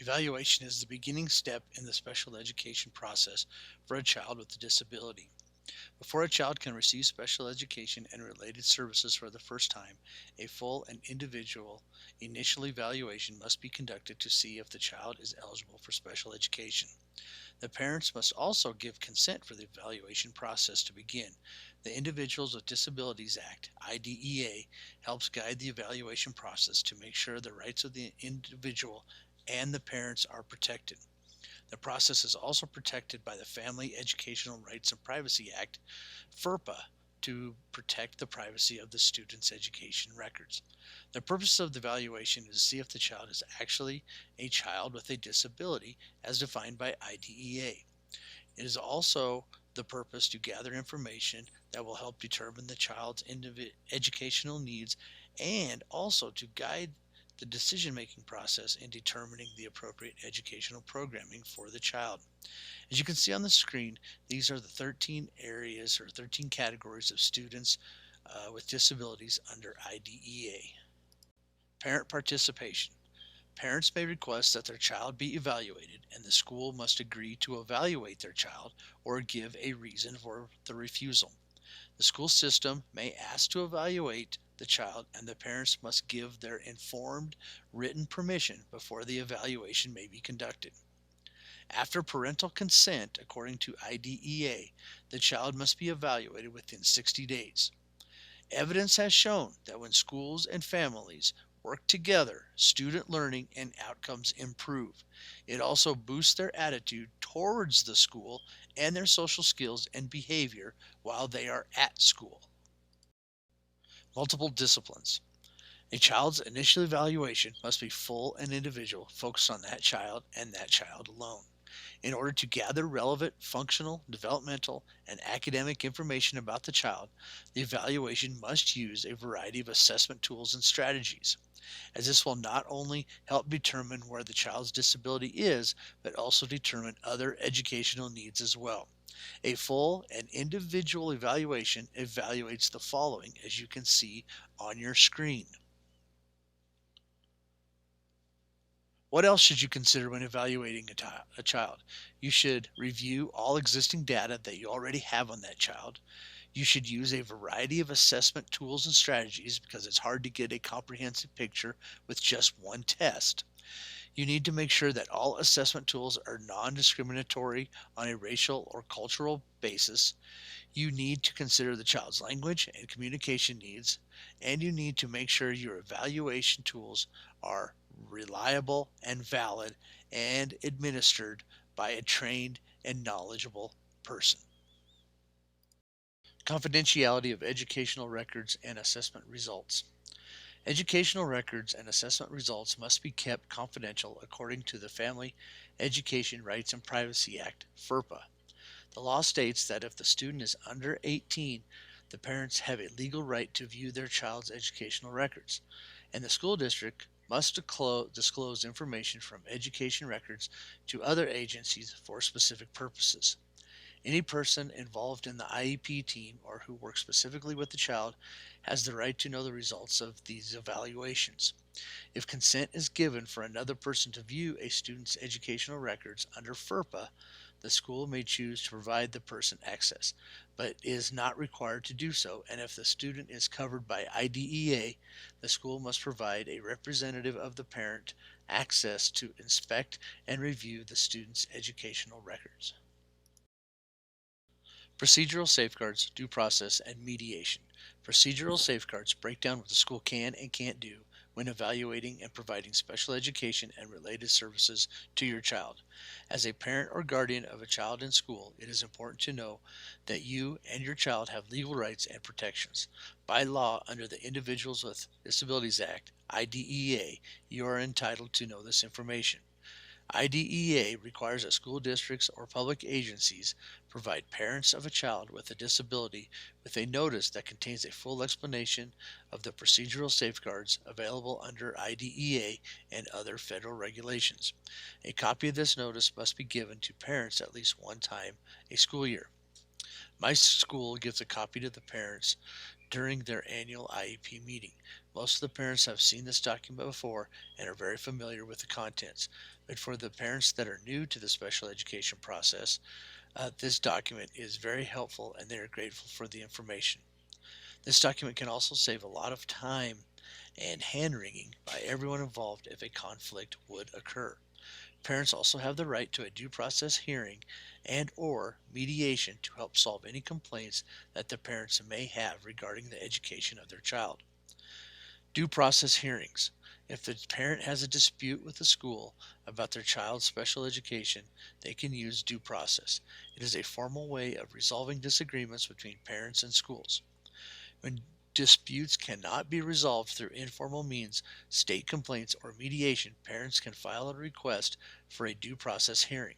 Evaluation is the beginning step in the special education process for a child with a disability. Before a child can receive special education and related services for the first time, a full and individual initial evaluation must be conducted to see if the child is eligible for special education. The parents must also give consent for the evaluation process to begin. The Individuals with Disabilities Act, IDEA, helps guide the evaluation process to make sure the rights of the individual and the parents are protected. The process is also protected by the Family Educational Rights and Privacy Act, FERPA, to protect the privacy of the student's education records. The purpose of the evaluation is to see if the child is actually a child with a disability as defined by IDEA. It is also the purpose to gather information that will help determine the child's educational needs and also to guide the decision making process in determining the appropriate educational programming for the child. As you can see on the screen, these are the 13 areas or 13 categories of students with disabilities under IDEA. Parent participation. Parents may request that their child be evaluated, and the school must agree to evaluate their child or give a reason for the refusal. The school system may ask to evaluate the child, and the parents must give their informed, written permission before the evaluation may be conducted. After parental consent, according to IDEA, the child must be evaluated within 60 days. Evidence has shown that when schools and families work together, student learning and outcomes improve. It also boosts their attitude towards the school and their social skills and behavior while they are at school. Multiple disciplines. A child's initial evaluation must be full and individual, focused on that child and that child alone. In order to gather relevant functional, developmental, and academic information about the child, the evaluation must use a variety of assessment tools and strategies, as this will not only help determine where the child's disability is, but also determine other educational needs as well. A full and individual evaluation evaluates the following, as you can see on your screen. What else should you consider when evaluating a child? You should review all existing data that you already have on that child. You should use a variety of assessment tools and strategies because it's hard to get a comprehensive picture with just one test. You need to make sure that all assessment tools are non-discriminatory on a racial or cultural basis. You need to consider the child's language and communication needs, and you need to make sure your evaluation tools are reliable and valid and administered by a trained and knowledgeable person. Confidentiality of educational records and assessment results. Educational records and assessment results must be kept confidential according to the Family Education Rights and Privacy Act, FERPA. The law states that if the student is under 18, the parents have a legal right to view their child's educational records, and the school district must disclose information from education records to other agencies for specific purposes. Any person involved in the IEP team or who works specifically with the child has the right to know the results of these evaluations. If consent is given for another person to view a student's educational records under FERPA, the school may choose to provide the person access, but is not required to do so, and if the student is covered by IDEA, the school must provide a representative of the parent access to inspect and review the student's educational records. Procedural safeguards, due process, and mediation. Procedural safeguards break down what the school can and can't do when evaluating and providing special education and related services to your child. As a parent or guardian of a child in school, it is important to know that you and your child have legal rights and protections. By law, under the Individuals with Disabilities Act, IDEA, you are entitled to know this information. IDEA requires that school districts or public agencies provide parents of a child with a disability with a notice that contains a full explanation of the procedural safeguards available under IDEA and other federal regulations. A copy of this notice must be given to parents at least one time a school year. My school gives a copy to the parents during their annual IEP meeting. Most of the parents have seen this document before and are very familiar with the contents. But for the parents that are new to the special education process, this document is very helpful and they are grateful for the information. This document can also save a lot of time and hand-wringing by everyone involved if a conflict would occur. Parents also have the right to a due process hearing and or mediation to help solve any complaints that the parents may have regarding the education of their child. Due process hearings. If the parent has a dispute with the school about their child's special education, they can use due process. It is a formal way of resolving disagreements between parents and schools. When disputes cannot be resolved through informal means, state complaints, or mediation, parents can file a request for a due process hearing.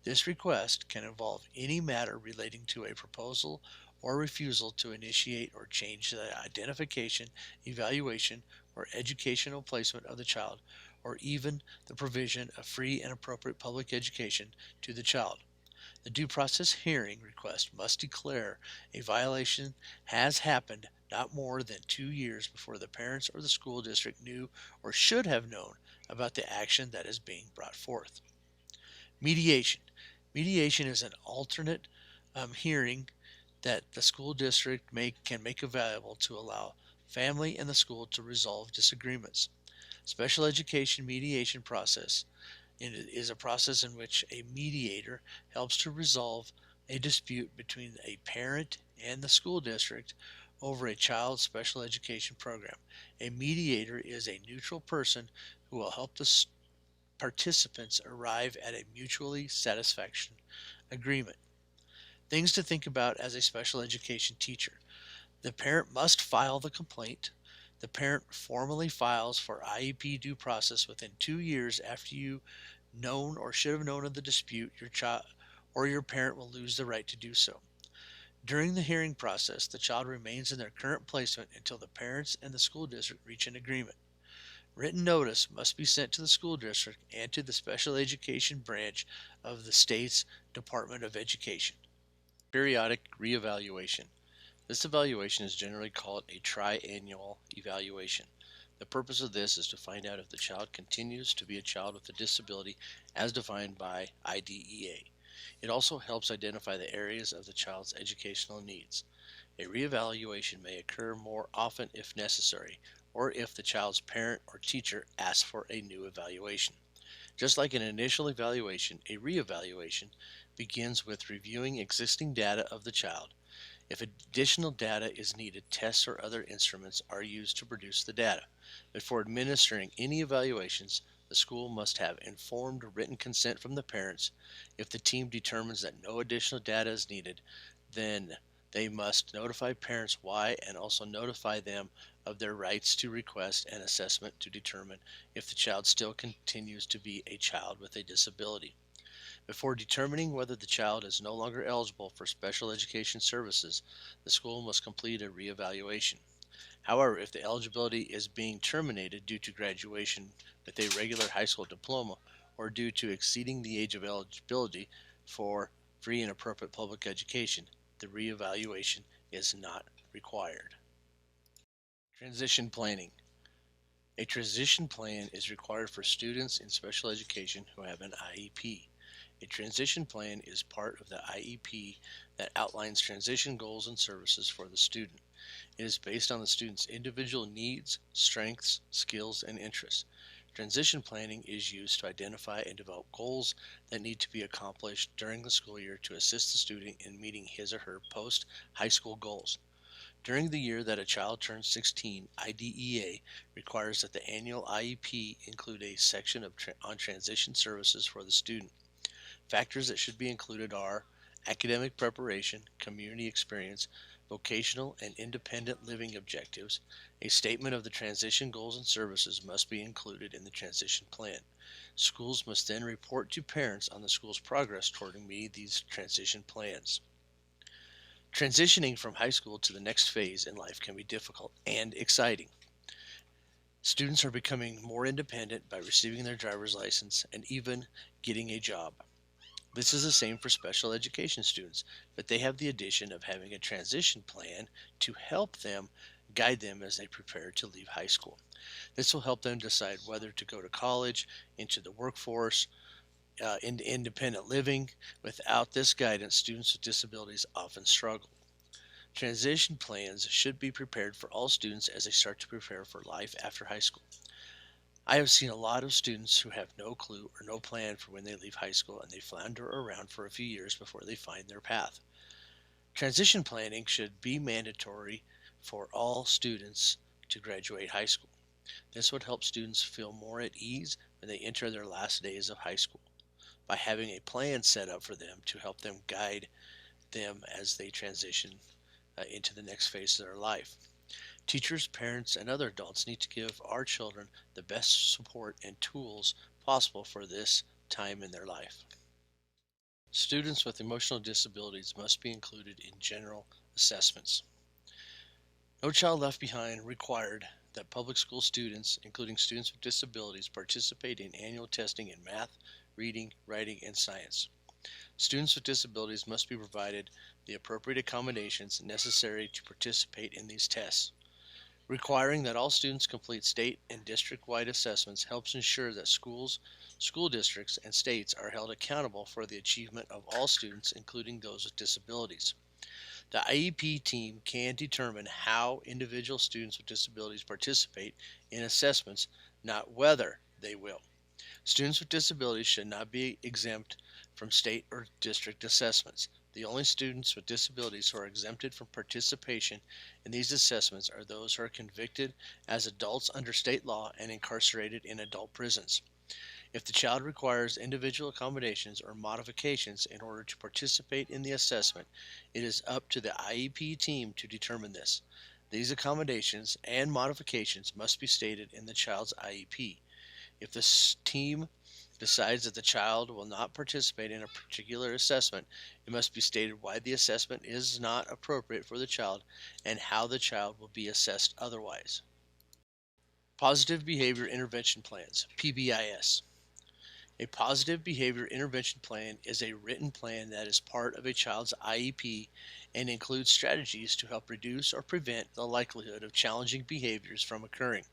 This request can involve any matter relating to a proposal or refusal to initiate or change the identification, evaluation, or educational placement of the child, or even the provision of free and appropriate public education to the child. The due process hearing request must declare a violation has happened not more than 2 years before the parents or the school district knew or should have known about the action that is being brought forth. Mediation. Mediation is an alternate hearing that the school district can make available to allow family and the school to resolve disagreements. Special education mediation process is a process in which a mediator helps to resolve a dispute between a parent and the school district over a child's special education program. A mediator is a neutral person who will help the participants arrive at a mutually satisfaction agreement. Things to think about as a special education teacher. The parent must file the complaint. The parent formally files for IEP due process within 2 years after you known or should have known of the dispute. Your child or your parent will lose the right to do so. During the hearing process, the child remains in their current placement until the parents and the school district reach an agreement. Written notice must be sent to the school district and to the special education branch of the state's Department of Education. Periodic reevaluation. This evaluation is generally called a triennial evaluation. The purpose of this is to find out if the child continues to be a child with a disability as defined by IDEA. It also helps identify the areas of the child's educational needs. A reevaluation may occur more often if necessary, or if the child's parent or teacher asks for a new evaluation. Just like an initial evaluation, a reevaluation begins with reviewing existing data of the child. If additional data is needed, tests or other instruments are used to produce the data. Before administering any evaluations, the school must have informed written consent from the parents. If the team determines that no additional data is needed, then they must notify parents why and also notify them of their rights to request an assessment to determine if the child still continues to be a child with a disability. Before determining whether the child is no longer eligible for special education services, the school must complete a reevaluation. However, if the eligibility is being terminated due to graduation with a regular high school diploma or due to exceeding the age of eligibility for free and appropriate public education, the reevaluation is not required. Transition planning. A transition plan is required for students in special education who have an IEP. A transition plan is part of the IEP that outlines transition goals and services for the student. It is based on the student's individual needs, strengths, skills, and interests. Transition planning is used to identify and develop goals that need to be accomplished during the school year to assist the student in meeting his or her post-high school goals. During the year that a child turns 16, IDEA requires that the annual IEP include a section on transition services for the student. Factors that should be included are academic preparation, community experience, vocational and independent living objectives. A statement of the transition goals and services must be included in the transition plan. Schools must then report to parents on the school's progress toward meeting these transition plans. Transitioning from high school to the next phase in life can be difficult and exciting. Students are becoming more independent by receiving their driver's license and even getting a job. This is the same for special education students, but they have the addition of having a transition plan to help them guide them as they prepare to leave high school. This will help them decide whether to go to college, into the workforce, into independent living. Without this guidance, students with disabilities often struggle. Transition plans should be prepared for all students as they start to prepare for life after high school. I have seen a lot of students who have no clue or no plan for when they leave high school, and they flounder around for a few years before they find their path. Transition planning should be mandatory for all students to graduate high school. This would help students feel more at ease when they enter their last days of high school by having a plan set up for them to help them guide them as they transition into the next phase of their life. Teachers, parents, and other adults need to give our children the best support and tools possible for this time in their life. Students with emotional disabilities must be included in general assessments. No Child Left Behind required that public school students, including students with disabilities, participate in annual testing in math, reading, writing, and science. Students with disabilities must be provided the appropriate accommodations necessary to participate in these tests. Requiring that all students complete state and district-wide assessments helps ensure that schools, school districts, and states are held accountable for the achievement of all students, including those with disabilities. The IEP team can determine how individual students with disabilities participate in assessments, not whether they will. Students with disabilities should not be exempt from state or district assessments. The only students with disabilities who are exempted from participation in these assessments are those who are convicted as adults under state law and incarcerated in adult prisons. If the child requires individual accommodations or modifications in order to participate in the assessment, it is up to the IEP team to determine this. These accommodations and modifications must be stated in the child's IEP. If the team decides that the child will not participate in a particular assessment, it must be stated why the assessment is not appropriate for the child and how the child will be assessed otherwise. Positive Behavior Intervention Plans, PBIS. A positive behavior intervention plan is a written plan that is part of a child's IEP and includes strategies to help reduce or prevent the likelihood of challenging behaviors from occurring.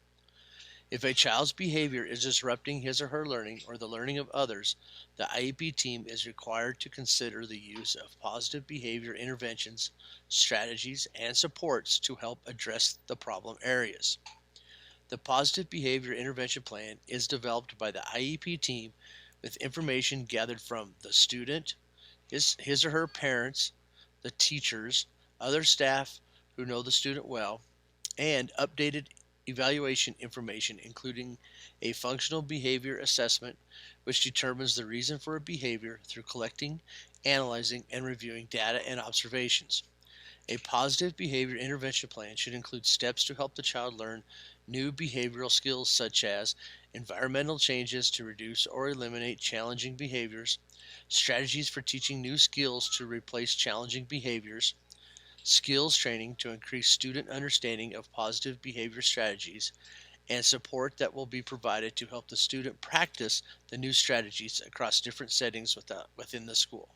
If a child's behavior is disrupting his or her learning or the learning of others, the IEP team is required to consider the use of positive behavior interventions, strategies, and supports to help address the problem areas. The positive behavior intervention plan is developed by the IEP team with information gathered from the student, his or her parents, the teachers, other staff who know the student well, and updated evaluation information, including a functional behavior assessment, which determines the reason for a behavior through collecting, analyzing, and reviewing data and observations. A positive behavior intervention plan should include steps to help the child learn new behavioral skills such as environmental changes to reduce or eliminate challenging behaviors, strategies for teaching new skills to replace challenging behaviors, skills training to increase student understanding of positive behavior strategies, and support that will be provided to help the student practice the new strategies across different settings within the school.